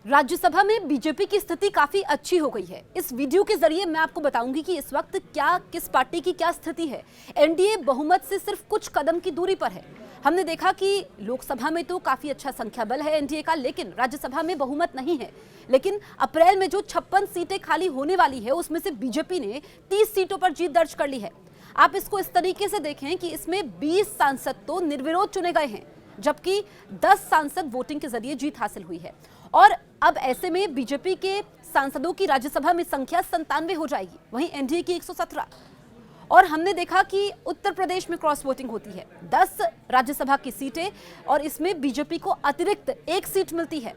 राज्यसभा में बीजेपी की स्थिति काफी अच्छी हो गई है। इस वीडियो के जरिए मैं आपको बताऊंगी कि इस वक्त किस पार्टी की क्या स्थिति है। एनडीए बहुमत से सिर्फ कुछ कदम की दूरी पर है। हमने देखा कि लोकसभा में तो काफी अच्छा संख्या बल है एनडीए का, लेकिन राज्यसभा में बहुमत नहीं है। लेकिन अप्रैल में जो 56 सीटें खाली होने वाली है उसमें से बीजेपी ने 30 सीटों पर जीत दर्ज कर ली है। आप इसको इस तरीके से देखें कि इसमें 20 सांसद तो निर्विरोध चुने गए हैं, जबकि 10 सांसद वोटिंग के जरिए जीत हासिल हुई है। और अब ऐसे में बीजेपी के सांसदों की राज्यसभा में संख्या 97 हो जाएगी, वहीं एनडीए की 117। और हमने देखा कि उत्तर प्रदेश में क्रॉस वोटिंग होती है, 10 राज्यसभा की सीटें और इसमें बीजेपी को अतिरिक्त 1 सीट मिलती है।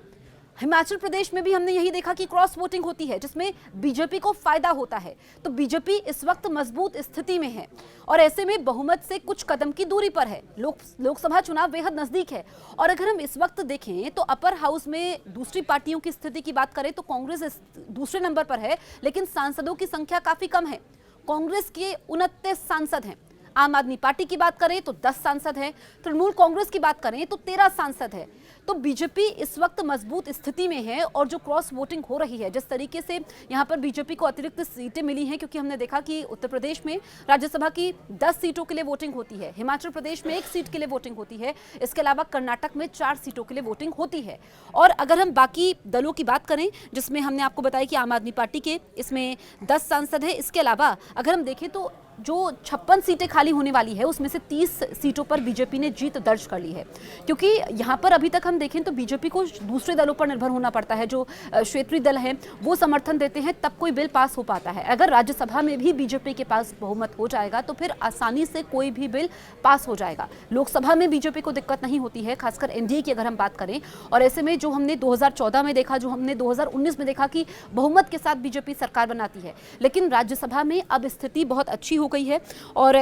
हिमाचल प्रदेश में भी हमने यही देखा कि क्रॉस वोटिंग होती है, जिसमें बीजेपी को फायदा होता है। तो बीजेपी इस वक्त मजबूत स्थिति में है और ऐसे में बहुमत से कुछ कदम की दूरी पर है। लोकसभा चुनाव बेहद नजदीक है। और अगर हम इस वक्त देखें तो अपर हाउस में दूसरी पार्टियों की स्थिति की बात करें तो कांग्रेस दूसरे नंबर पर है, लेकिन सांसदों की संख्या काफी कम है। कांग्रेस के 29 सांसद हैं। आम आदमी पार्टी की बात करें तो 10 सांसद हैं। तृणमूल कांग्रेस की बात करें तो 13 सांसद है। तो बीजेपी इस वक्त मजबूत स्थिति में है। और जो क्रॉस वोटिंग हो रही है, जिस तरीके से यहां पर बीजेपी को अतिरिक्त सीटें मिली हैं, क्योंकि हमने देखा कि उत्तर प्रदेश में राज्यसभा की 10 सीटों के लिए वोटिंग होती है, हिमाचल प्रदेश में 1 सीट के लिए वोटिंग होती है, इसके अलावा कर्नाटक में 4 सीटों के लिए वोटिंग होती है। और अगर हम बाकी दलों की बात करें, जिसमें हमने आपको बताया कि आम आदमी पार्टी के इसमें 10 सांसद है, इसके अलावा अगर हम देखें तो जो 56 सीटें खाली होने वाली है उसमें से 30 सीटों पर बीजेपी ने जीत दर्ज कर ली है। क्योंकि यहां पर अभी तक हम देखें तो बीजेपी को दूसरे दलों पर निर्भर होना पड़ता है। जो क्षेत्रीय दल हैं वो समर्थन देते हैं, तब कोई बिल पास हो पाता है। अगर राज्यसभा में भी बीजेपी के पास बहुमत हो जाएगा तो फिर आसानी से कोई भी बिल पास हो जाएगा। लोकसभा में बीजेपी को दिक्कत नहीं होती है, खासकर एनडीए की अगर हम बात करें। और ऐसे में जो हमने 2014 में देखा, जो हमने 2019 में देखा कि बहुमत के साथ बीजेपी सरकार बनाती है, लेकिन राज्यसभा में अब स्थिति बहुत अच्छी हो गई है। और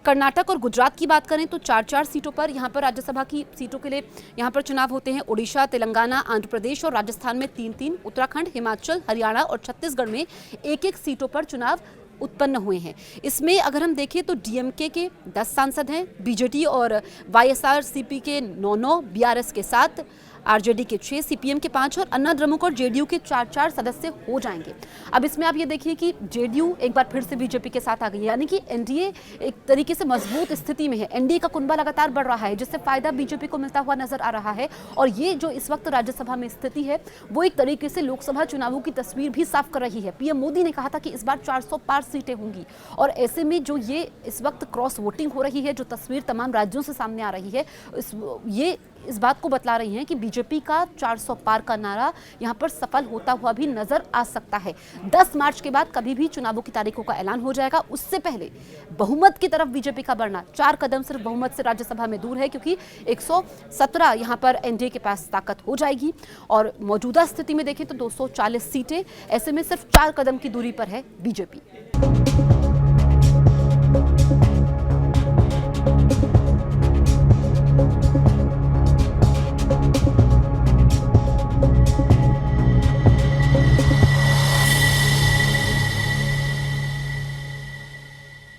कर्नाटक और गुजरात की बात करें तो 4-4 सीटों पर यहाँ पर राज्यसभा की सीटों के लिए यहाँ पर चुनाव होते हैं। उड़ीसा, तेलंगाना, आंध्र प्रदेश और राजस्थान में 3-3, उत्तराखंड, हिमाचल, हरियाणा और छत्तीसगढ़ में 1-1 सीटों पर चुनाव उत्पन्न हुए हैं। इसमें अगर हम देखें तो डीएमके के 10 सांसद हैं, बीजेडी और वाईएसआरसीपी के 9-9, बीआरएस के 7, आरजेडी के 6, सीपीएम के 5 और अन्ना द्रमुक और जेडीयू के 4-4 सदस्य हो जाएंगे। अब इसमें आप ये देखिए कि जेडीयू एक बार फिर से बीजेपी के साथ आ गई है, यानी कि एनडीए एक तरीके से मजबूत स्थिति में है। एनडीए का कुनबा लगातार बढ़ रहा है, जिससे फायदा बीजेपी को मिलता हुआ नजर आ रहा है। और ये जो इस वक्त राज्यसभा में स्थिति है वो एक तरीके से लोकसभा चुनावों की तस्वीर भी साफ कर रही है। पीएम मोदी ने कहा था कि इस बार 400 पार सीटें होंगी। और ऐसे में जो ये इस वक्त क्रॉस वोटिंग हो रही है, जो तस्वीर तमाम राज्यों से सामने आ रही है, ये इस बात को बतला रही हैं कि बीजेपी का 400 पार का नारा यहां पर सफल होता हुआ भी नजर आ सकता है। 10 मार्च के बाद कभी भी चुनावों की तारीखों का ऐलान हो जाएगा। उससे पहले बहुमत की तरफ बीजेपी का बढ़ना 4 कदम सिर्फ बहुमत से राज्यसभा में दूर है, क्योंकि 117 यहां पर एनडीए के पास ताकत हो जाएगी। और मौजूदा स्थिति में देखें तो 240 सीटें, ऐसे में सिर्फ 4 कदम की दूरी पर है बीजेपी।